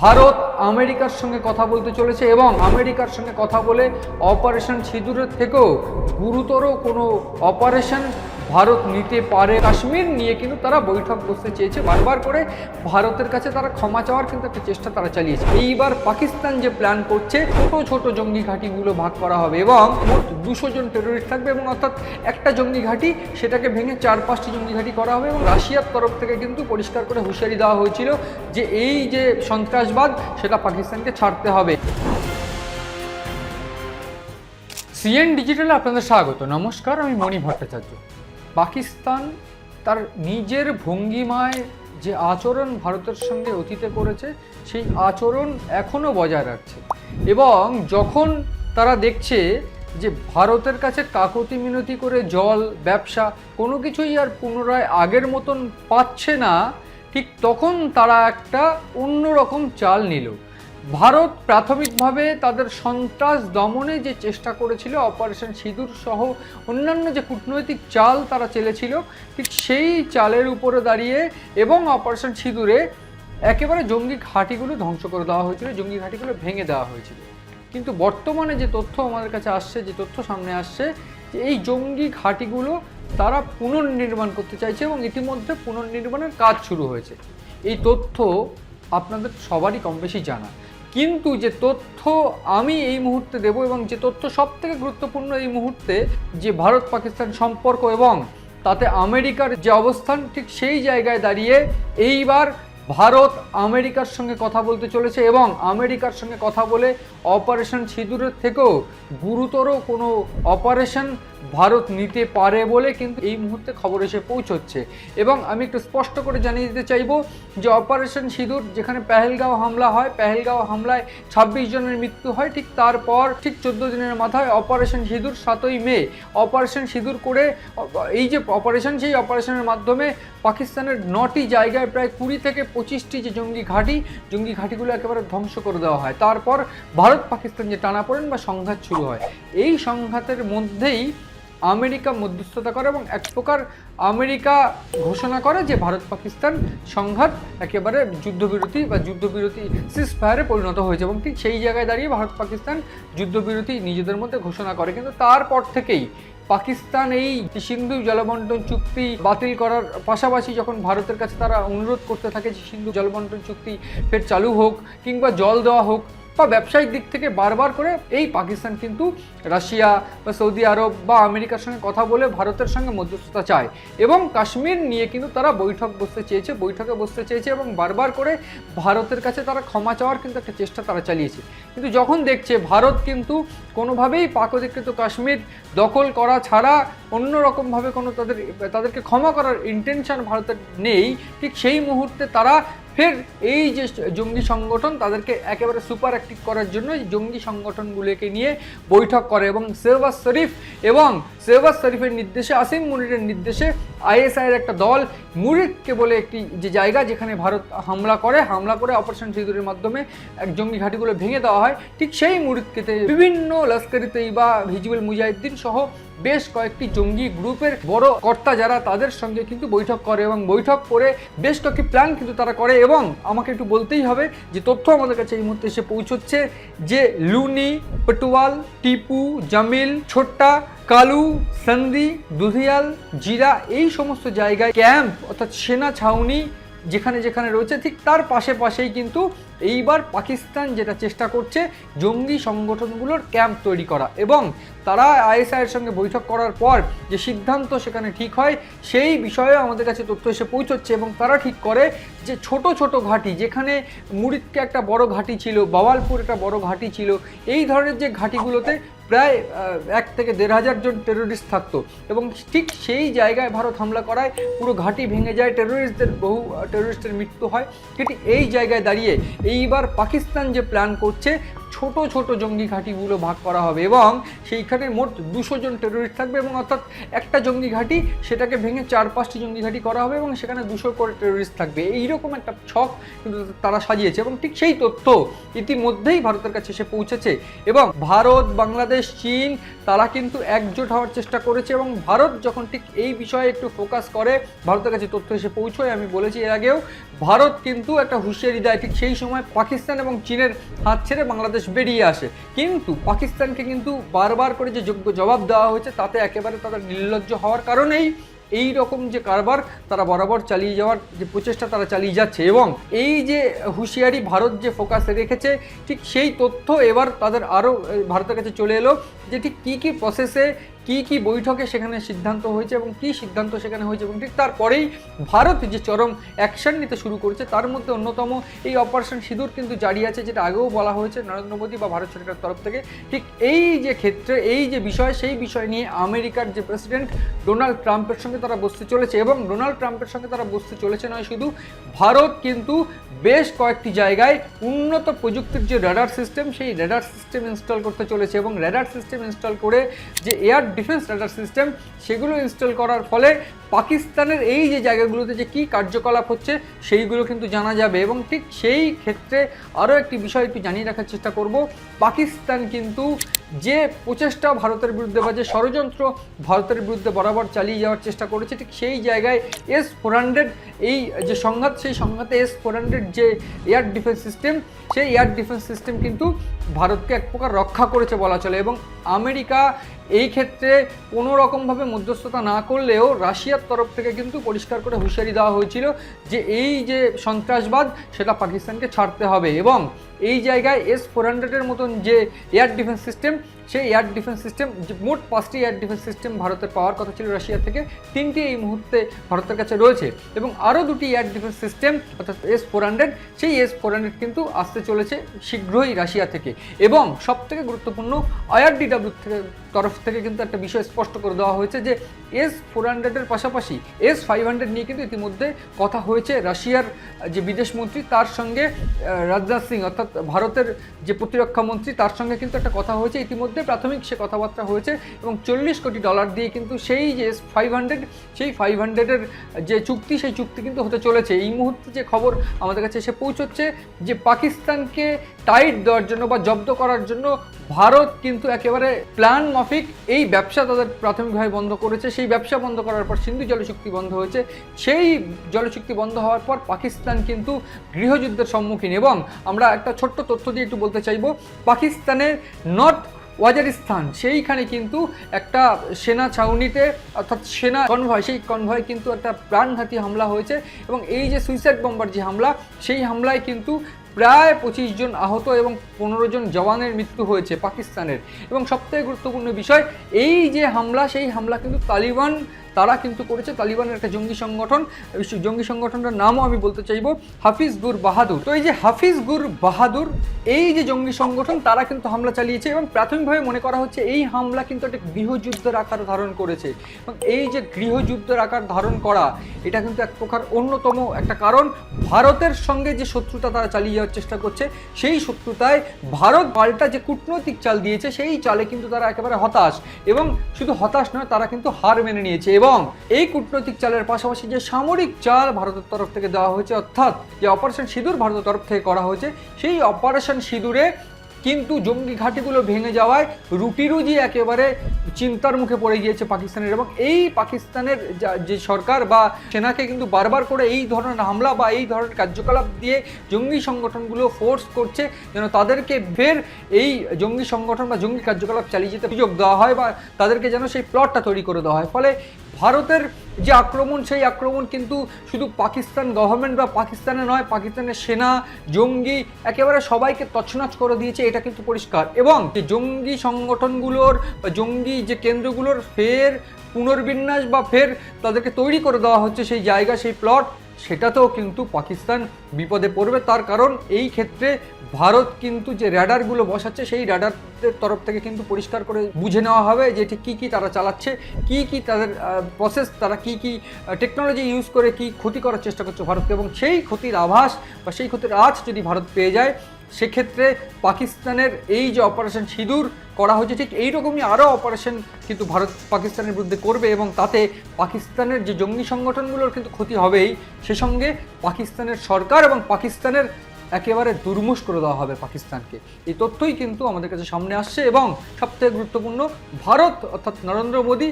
ভারত আমেরিকার সঙ্গে কথা বলতে চলেছে এবং আমেরিকার সঙ্গে কথা বলে অপারেশন সিঁদুরের থেকেও গুরুতর কোনো অপারেশন ভারত নিতে পারে। কাশ্মীর নিয়ে কিন্তু তারা বৈঠক বসতে চেয়েছে, বারবার করে ভারতের কাছে তারা ক্ষমা চাওয়ার কিন্তু একটা চেষ্টা তারা চালিয়েছে। এইবার পাকিস্তান যে প্ল্যান করছে, ছোট ছোট জঙ্গি ঘাঁটিগুলো ভাগ করা হবে এবং মোট 200 জন টেরোরিস্ট থাকবে এবং অর্থাৎ একটা জঙ্গি ঘাঁটি সেটাকে ভেঙে 4-5টি জঙ্গি ঘাঁটি করা হবে। এবং রাশিয়ার তরফ থেকে কিন্তু পরিষ্কার করে হুঁশিয়ারি দেওয়া হয়েছিল যে এই যে সন্ত্রাসবাদ সেটা পাকিস্তানকে ছাড়তে হবে। সিএন ডিজিটালে আপনাদের স্বাগত। নমস্কার, আমি মণি ভট্টাচার্য। পাকিস্তান তার নিজের ভঙ্গিমায় যে আচরণ ভারতের সঙ্গে অতীতে করেছে সেই আচরণ এখনও বজায় রাখছে এবং যখন তারা দেখছে যে ভারতের কাছে কাকতি মিনতি করে জল, ব্যবসা কোনো কিছুই আর পুনরায় আগের মতন পাচ্ছে না, ঠিক তখন তারা একটা অন্যরকম চাল নিল। ভারত প্রাথমিকভাবে তাদের সন্ত্রাস দমনে যে চেষ্টা করেছিল, অপারেশন সিঁদুর সহ অন্যান্য যে কূটনৈতিক চাল তারা চেলেছিল, ঠিক সেই চালের উপরে দাঁড়িয়ে এবং অপারেশন সিঁদুরে একেবারে জঙ্গি ঘাঁটিগুলো ধ্বংস করে দেওয়া হয়েছিল, জঙ্গি ঘাঁটিগুলো ভেঙে দেওয়া হয়েছিল। কিন্তু বর্তমানে যে তথ্য আমাদের কাছে আসছে, যে তথ্য সামনে আসছে, যে এই জঙ্গি ঘাঁটিগুলো তারা পুনর্নির্মাণ করতে চাইছে এবং ইতিমধ্যে পুনর্নির্মাণের কাজ শুরু হয়েছে। এই তথ্য আপনাদের সবারই কম বেশি জানা, কিন্তু যে তথ্য আমি এই মুহূর্তে দেব এবং যে তথ্য সব থেকে গুরুত্বপূর্ণ এই মুহূর্তে, যে ভারত পাকিস্তান সম্পর্ক এবং তাতে আমেরিকার যে অবস্থান, ঠিক সেই জায়গায় দাঁড়িয়ে এইবার ভারত আমেরিকার সঙ্গে কথা বলতে চলেছে এবং আমেরিকার সঙ্গে কথা বলে অপারেশন সিঁদুরের থেকেও গুরুতর কোনো অপারেশন ভারত নিতে পারে বলে কিন্তু এই মুহূর্তে খবর এসে পৌঁছচ্ছে। এবং আমি একটু স্পষ্ট করে জানিয়ে দিতে চাইব যে অপারেশন সিঁদুর যেখানে পেহেলগাঁও হামলা হয়, পেহেলগাঁও হামলায় 26 জনের মৃত্যু হয়, ঠিক তারপর ঠিক 14 দিনের মাথায় অপারেশন সিঁদুর 7ই মে অপারেশন সিঁদুর করে এই যে অপারেশন, সেই অপারেশনের মাধ্যমে পাকিস্তানের 9টি জায়গায় প্রায় 20 থেকে 25টি যে জঙ্গি ঘাঁটিগুলো একেবারে ধ্বংস করে দেওয়া হয়। তারপর ভারত পাকিস্তান যে টানাপোড়েন বা সংঘাত শুরু হয়, এই সংঘাতের মধ্যেই আমেরিকা মধ্যস্থতা করে এবং এক প্রকার আমেরিকা ঘোষণা করে যে ভারত পাকিস্তান সংঘাত একেবারে যুদ্ধবিরতি বা যুদ্ধবিরতি সিজফায়ারে পরিণত হয়েছে এবং ঠিক সেই জায়গায় দাঁড়িয়ে ভারত পাকিস্তান যুদ্ধবিরতি নিজেদের মধ্যে ঘোষণা করে। কিন্তু তারপর থেকেই পাকিস্তান এই সিন্ধু জলবন্টন চুক্তি বাতিল করার পাশাপাশি যখন ভারতের কাছে তারা অনুরোধ করতে থাকে যে সিন্ধু জলবন্টন চুক্তি ফের চালু হোক কিংবা জল দেওয়া হোক বা ব্যবসায়িক দিক থেকে, বারবার করে এই পাকিস্তান কিন্তু রাশিয়া বা সৌদি আরব বা আমেরিকার সঙ্গে কথা বলে ভারতের সঙ্গে মধ্যস্থতা চায় এবং কাশ্মীর নিয়ে কিন্তু তারা বৈঠকে বসতে চেয়েছে এবং বারবার করে ভারতের কাছে তারা ক্ষমা চাওয়ার কিন্তু একটা চেষ্টা তারা চালিয়েছে। কিন্তু যখন দেখছে ভারত কিন্তু কোনোভাবেই পাক অধিকৃত কাশ্মীর দখল করা ছাড়া অন্য রকমভাবে কোনো তাদেরকে ক্ষমা করার ইন্টেনশন ভারতের নেই, ঠিক সেই মুহূর্তে তারা ফের এই যে জঙ্গি সংগঠন তাদেরকে একেবারে সুপার অ্যাক্টিভ করার জন্য জঙ্গি সংগঠনগুলোকে নিয়ে বৈঠক করে এবং শেহবাজ শরীফের নির্দেশে, আসিম মুনিরের নির্দেশে আইএসআইয়ের একটা দল মুরিদকে বলে একটি যে জায়গা যেখানে ভারত হামলা করে অপারেশন সিঁদুরের মাধ্যমে এক জঙ্গি ঘাঁটিগুলো ভেঙে দেওয়া হয়, ঠিক সেই মুরিদকে বিভিন্ন লস্করি তৈবা, হিজবুল মুজাহিদ্দিন সহ বেশ কয়েকটি জঙ্গি গ্রুপের বড় কর্তা যারা, তাদের সঙ্গে কিন্তু বৈঠক করে এবং বৈঠক করে বেশ কয়েকটি প্ল্যান কিন্তু তারা করে। এবং আমাকে একটু বলতেই হবে যে তথ্য আমাদের কাছে এই মুহূর্তে এসে পৌঁছচ্ছে যে লুনি, পটুয়াল, টিপু, জামিল, ছোট্টা, কালু, সন্ধি, দুধিয়াল, জিরা, এই সমস্ত জায়গায় ক্যাম্প অর্থাৎ সেনা ছাউনি যেখানে রয়েছে, ঠিক তার পাশেই কিন্তু এইবার পাকিস্তান যেটা চেষ্টা করছে জঙ্গি সংগঠনগুলোর ক্যাম্প তৈরি করা এবং তারা আইএসআইয়ের সঙ্গে বৈঠক করার পর যে সিদ্ধান্ত সেখানে ঠিক হয় সেই বিষয়ে আমাদের কাছে তথ্য এসে পৌঁছচ্ছে এবং তারা ঠিক করে যে ছোট ছোট ঘাঁটি, যেখানে মুরিদকে একটা বড় ঘাঁটি ছিল, বাওয়ালপুর একটা বড় ঘাঁটি ছিল, এই ধরনের যে ঘাঁটিগুলোতে প্রায় 1 থেকে 1,500 জন টেরোরিস্ট থাকতো এবং ঠিক সেই জায়গায় ভারত হামলা করায় পুরো ঘাঁটি ভেঙে যায়, বহু টেরোরিস্টের মৃত্যু হয়। ঠিক এই জায়গায় দাঁড়িয়ে এইবার পাকিস্তান যে প্ল্যান করছে, ছোট ছোট জঙ্গি ঘাঁটিগুলো ভাগ করা হবে এবং সেইখানে মোট 200 জন টেরোরিস্ট থাকবে এবং অর্থাৎ একটা জঙ্গি ঘাঁটি সেটাকে ভেঙে 4-5টি জঙ্গি ঘাঁটি করা হবে এবং সেখানে 200 করে টেরোরিস্ট থাকবে। এইরকম একটা ছক কিন্তু তারা সাজিয়েছে এবং ঠিক সেই তথ্য ইতিমধ্যেই ভারতের কাছে এসে পৌঁছেছে এবং ভারত, বাংলাদেশ, চীন তারা কিন্তু একজোট হওয়ার চেষ্টা করেছে এবং ভারত যখন ঠিক এই বিষয়ে একটু ফোকাস করে, ভারতের কাছে তথ্য এসে পৌঁছয়, আমি বলেছি এর আগেও, ভারত কিন্তু একটা হুঁশিয়ারি দেয়। ঠিক সেই সময় পাকিস্তান এবং চীনের হাত ছেড়ে বাংলাদেশ বেরিয়ে আসে, কিন্তু পাকিস্তানকে কিন্তু বারবার করে যে যোগ্য জবাব দেওয়া হয়েছে তাতে একেবারে তাদের নির্লজ্জ হওয়ার কারণেই এই রকম যে কারবার তারা বরাবর চালিয়ে যাওয়ার যে প্রচেষ্টা তারা চালিয়ে যাচ্ছে এবং এই যে হুঁশিয়ারি ভারত যে ফোকাসে রেখেছে, ঠিক সেই তথ্য এবার তাদের আরও ভারতের কাছে চলে এলো যে ঠিক কী কী প্রসেসে কি বৈঠকে সেখানে সিদ্ধান্ত হয়েছে এবং কি সিদ্ধান্ত সেখানে হয়েছে এবং ঠিক তারপরেই ভারত যে চরম অ্যাকশন নিতে শুরু করেছে। তার মধ্যে অন্যতম এই অপারেশন সিঁদুর কিন্তু জারি আছে, যেটা আগেও বলা হয়েছে নরেন্দ্র মোদী বা ভারত সরকারের তরফ থেকে। ঠিক এই যে ক্ষেত্রে এই যে বিষয়, সেই বিষয় নিয়ে আমেরিকার যে প্রেসিডেন্ট ডোনাল্ড ট্রাম্পের সঙ্গে তারা বসতে চলেছে এবং ডোনাল্ড ট্রাম্পের সঙ্গে তারা বসতে চলেছে নয় শুধু, ভারত কিন্তু বেশ কয়েকটি জায়গায় উন্নত প্রযুক্তির যে রেডার সিস্টেম, সেই রেডার সিস্টেম ইনস্টল করতে চলেছে এবং রেডার সিস্টেম ইনস্টল করে যে এয়ার ডিফেন্স রেডার সিস্টেম সেগুলো ইনস্টল করার ফলে পাকিস্তানের এই যে জায়গাগুলোতে যে কী কার্যকলাপ হচ্ছে সেইগুলো কিন্তু জানা যাবে এবং ঠিক সেই ক্ষেত্রে আরও একটি বিষয় একটু জানিয়ে রাখার চেষ্টা করব। পাকিস্তান কিন্তু যে প্রচেষ্টা ভারতের বিরুদ্ধে বা যে ষড়যন্ত্র ভারতের বিরুদ্ধে বরাবর চালিয়ে যাওয়ার চেষ্টা করেছে, ঠিক সেই জায়গায় S-400 এই যে সংঘাত, সেই সংঘাতে S-400 যে এয়ার ডিফেন্স সিস্টেম, সেই এয়ার ডিফেন্স সিস্টেম কিন্তু ভারতকে এক প্রকার রক্ষা করেছে বলা চলে এবং আমেরিকা এই ক্ষেত্রে কোনো রকমভাবে মধ্যস্থতা না করলেও রাশিয়ার তরফ থেকে কিন্তু পরিষ্কার করে হুঁশিয়ারি দেওয়া হয়েছিল যে এই যে সন্ত্রাসবাদ সেটা পাকিস্তানকে ছাড়তে হবে এবং এই জায়গায় S-400-এর মতন যে এয়ার ডিফেন্স সিস্টেম, সেই এয়ার ডিফেন্স সিস্টেম মোট 5টি এয়ার ডিফেন্স সিস্টেম ভারতের পাওয়ার কথা ছিল রাশিয়া থেকে, 3টি এই মুহূর্তে ভারতের কাছে রয়েছে এবং আরও 2টি এয়ার ডিফেন্স সিস্টেম অর্থাৎ S-400, সেই S-400 কিন্তু আসতে চলেছে শীঘ্রই রাশিয়া থেকে এবং সবথেকে গুরুত্বপূর্ণ IRDW তরফ থেকে কিন্তু একটা বিষয় স্পষ্ট করে দেওয়া হয়েছে যে S-400-এর পাশাপাশি S-500 নিয়ে কিন্তু ইতিমধ্যে কথা হয়েছে রাশিয়ার যে বিদেশ মন্ত্রী তার সঙ্গে, রাজনাথ সিং অর্থাৎ ভারতের যে প্রতিরক্ষা মন্ত্রী তার সঙ্গে কিন্তু একটা কথা হয়েছে ইতিমধ্যে, প্রাথমিক সে কথাবার্তা হয়েছে এবং $40 কোটি দিয়ে কিন্তু সেই যে S-500, সেই 500-এর যে চুক্তি, সেই চুক্তি কিন্তু হতে চলেছে। এই মুহূর্তে যে খবর আমাদের কাছে এসে পৌঁছচ্ছে যে পাকিস্তানকে টাইট দেওয়ার জন্য বা জব্দ করার জন্য ভারত কিন্তু একেবারে প্ল্যান মাফিক এই ব্যবসা তাদের প্রাথমিকভাবে বন্ধ করেছে। সেই ব্যবসা বন্ধ করার পর সিন্ধু জলচুক্তি বন্ধ হয়েছে, সেই জলচুক্তি বন্ধ হওয়ার পর পাকিস্তান কিন্তু গৃহযুদ্ধের সম্মুখীন এবং আমরা একটা ছোট্ট তথ্য দিয়ে একটু বলতে চাইব, পাকিস্তানের নর্থ ওয়াজিরিস্তান সেইখানে কিন্তু একটা সেনা ছাউনিতে অর্থাৎ সেনা কনভয়, সেই কনভয় কিন্তু একটা প্রাণঘাতী হামলা হয়েছে এবং এই যে সুইসাইড বম্বার যে হামলা, সেই হামলায় কিন্তু প্রায় 25 জন আহত এবং 15 জন জওয়ানের মৃত্যু হয়েছে পাকিস্তানের। এবং সবথেকে গুরুত্বপূর্ণ বিষয়, এই যে হামলা, সেই হামলা কিন্তু তালিবান তারা কিন্তু করেছে, তালিবানের একটা জঙ্গি সংগঠন, জঙ্গি সংগঠনটার নামও আমি বলতে চাইব হাফিজ গুর বাহাদুর। তো এই যে হাফিজ গুর বাহাদুর এই যে জঙ্গি সংগঠন তারা কিন্তু হামলা চালিয়েছে এবং প্রাথমিকভাবে মনে করা হচ্ছে এই হামলা কিন্তু একটা গৃহযুদ্ধের আকার ধারণ করেছে এবং এই যে গৃহযুদ্ধের আকার ধারণ করা এটা কিন্তু এক প্রকার অন্যতম একটা কারণ ভারতের সঙ্গে যে শত্রুতা তারা চালিয়ে যাওয়ার চেষ্টা করছে, সেই শত্রুতায় ভারত পাল্টা যে কূটনৈতিক চাল দিয়েছে সেই চালে কিন্তু তারা একেবারে হতাশ এবং শুধু হতাশ নয়, তারা কিন্তু হার মেনে নিয়েছে এবং এই কূটনৈতিক চালের পাশাপাশি যে সামরিক চাল ভারতের তরফ থেকে দেওয়া হয়েছে অর্থাৎ যে অপারেশন সিঁদুর ভারতের তরফ থেকে করা হয়েছে, সেই অপারেশন সিঁদুরে কিন্তু জঙ্গি ঘাঁটিগুলো ভেঙে যাওয়ায় রুটি-রুজি একেবারে চিন্তার মুখে পড়ে গিয়েছে পাকিস্তানের এবং এই পাকিস্তানের যে সরকার বা সেনাকে কিন্তু বারবার করে এই ধরনের হামলা বা এই ধরনের কার্যকলাপ দিয়ে জঙ্গি সংগঠনগুলো ফোর্স করছে যেন তাদেরকে ফের এই জঙ্গি সংগঠন বা জঙ্গি কার্যকলাপ চালিয়ে যেতে সুযোগ দেওয়া হয় বা তাদেরকে যেন সেই প্লটটা তৈরি করে দেওয়া হয়। ফলে ভারতের যে আক্রমণ, সেই আক্রমণ কিন্তু শুধু পাকিস্তান গভর্নমেন্ট বা পাকিস্তানে নয়, পাকিস্তানের সেনা, জঙ্গি একেবারে সবাইকে তছনছ করে দিয়েছে, এটা কিন্তু পরিষ্কার। এবং যে জঙ্গি সংগঠনগুলোর বা জঙ্গি যে কেন্দ্রগুলোর ফের পুনর্বিন্যাস বা ফের তাদেরকে তৈরি করে দেওয়া হচ্ছে সেই জায়গা, সেই প্লট, সেটাতেও কিন্তু পাকিস্তান বিপদে পড়বে। তার কারণ এই ক্ষেত্রে ভারত কিন্তু যে র্যাডারগুলো বসাচ্ছে সেই র্যাডারদের তরফ থেকে কিন্তু পরিষ্কার করে বুঝে নেওয়া হবে যে ঠিক কী কী তারা চালাচ্ছে, কী কী তাদের প্রসেস, তারা কী কী টেকনোলজি ইউজ করে কী ক্ষতি করার চেষ্টা করছে ভারতকে, এবং সেই ক্ষতির আভাস বা সেই ক্ষতির আঁচ যদি ভারত পেয়ে যায়, সেক্ষেত্রে পাকিস্তানের এই যে অপারেশন সিঁদুর করা হয়েছে ঠিক এইরকমই আরও অপারেশন কিন্তু ভারত পাকিস্তানের বিরুদ্ধে করবে, এবং তাতে পাকিস্তানের যে জঙ্গি সংগঠনগুলোর কিন্তু ক্ষতি হবেই, সে সঙ্গে পাকিস্তানের সরকার এবং পাকিস্তানের একেবারে দুর্মুষ করে দেওয়া হবে পাকিস্তানকে। এই তথ্যই কিন্তু আমাদের কাছে সামনে আসছে, এবং সবথেকে গুরুত্বপূর্ণ, ভারত অর্থাৎ নরেন্দ্র মোদী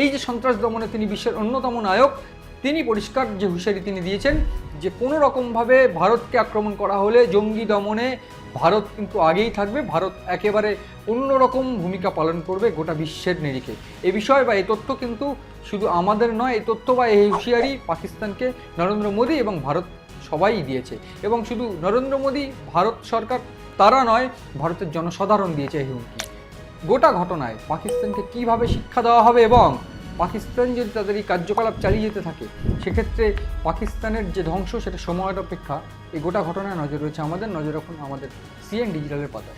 এই যে সন্ত্রাস দমনে তিনি বিশ্বের অন্যতম নায়ক, তিনি পরিষ্কার যে হুঁশিয়ারি তিনি দিয়েছেন যে কোনো রকমভাবে ভারতকে আক্রমণ করা হলে জঙ্গি দমনে ভারত কিন্তু আগেই থাকবে, ভারত একেবারে অন্যরকম ভূমিকা পালন করবে গোটা বিশ্বের নিরিখে। এই বিষয় বা এই তথ্য কিন্তু শুধু আমাদের নয়, এই তথ্য বা এই হুঁশিয়ারি পাকিস্তানকে নরেন্দ্র মোদী এবং ভারত সবাই দিয়েছে, এবং শুধু নরেন্দ্র মোদী, ভারত সরকার তারা নয়, ভারতের জনসাধারণ দিয়েছে এই হুমকি। গোটা ঘটনায় পাকিস্তানকে কিভাবে শিক্ষা দেওয়া হবে, এবং পাকিস্তান যদি তাদের এই কার্যকলাপ চালিয়ে যেতে থাকে, সেক্ষেত্রে পাকিস্তানের যে ধ্বংস সেটা সময়ের অপেক্ষা। এই গোটা ঘটনায় নজর রয়েছে আমাদের। নজর রাখুন আমাদের সিএন ডিজিটালের পাতায়।